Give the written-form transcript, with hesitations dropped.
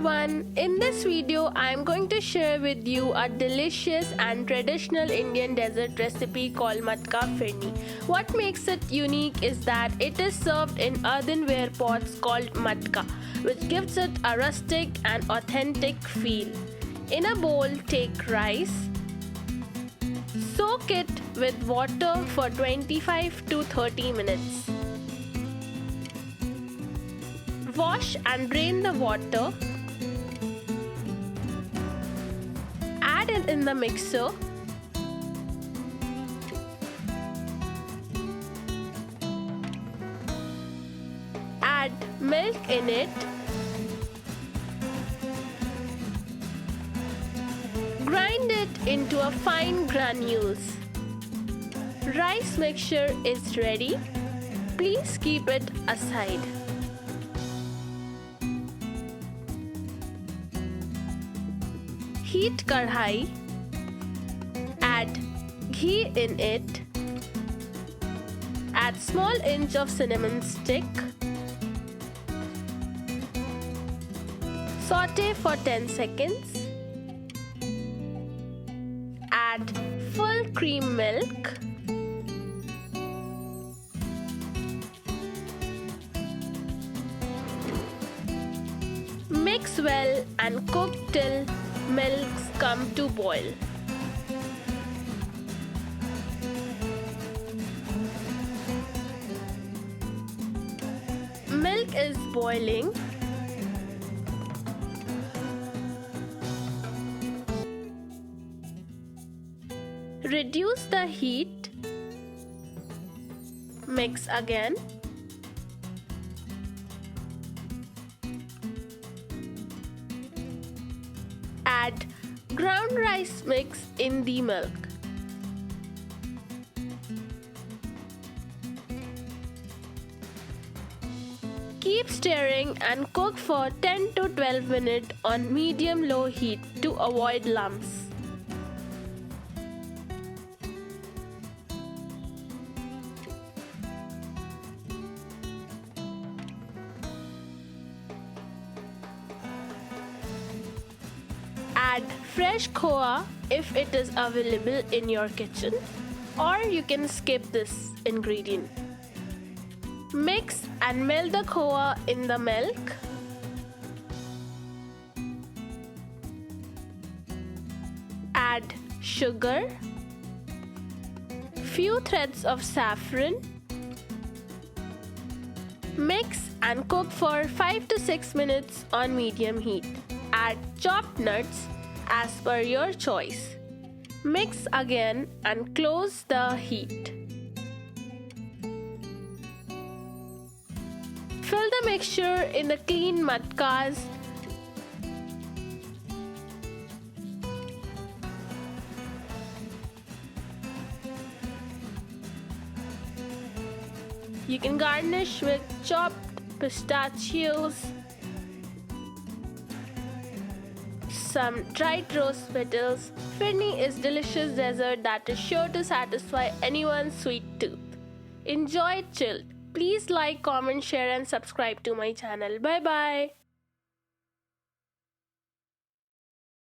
everyone, in this video I am going to share with you a delicious and traditional Indian dessert recipe called Matka Phirni. What makes it unique is that it is served in earthenware pots called matka, which gives it a rustic and authentic feel. In a bowl, take rice, soak it with water for 25 to 30 minutes. Wash and drain the water. Add it in the mixer. Add milk in it. Grind it into a fine granules. Rice mixture is ready. Please keep it aside. Heat kadhai, add ghee in it, add small inch of cinnamon stick, saute for 10 seconds, add full cream milk, mix well and cook till milks come to boil. Milk is boiling. Reduce the heat. Mix again. Add ground rice mix in the milk. Keep stirring and cook for 10 to 12 minutes on medium-low heat to avoid lumps. Add fresh khoa if it is available in your kitchen, or you can skip this ingredient. Mix and melt the khoa in the milk. Add sugar, few threads of saffron. Mix and cook for 5 to 6 minutes on medium heat. Add chopped nuts as per your choice. Mix again and close the heat. Fill the mixture in the clean matkas. You can garnish with chopped pistachios, some dried rose petals. Phirni is delicious dessert that is sure to satisfy anyone's sweet tooth. Enjoy it chilled. Please like, comment, share and subscribe to my channel. Bye bye.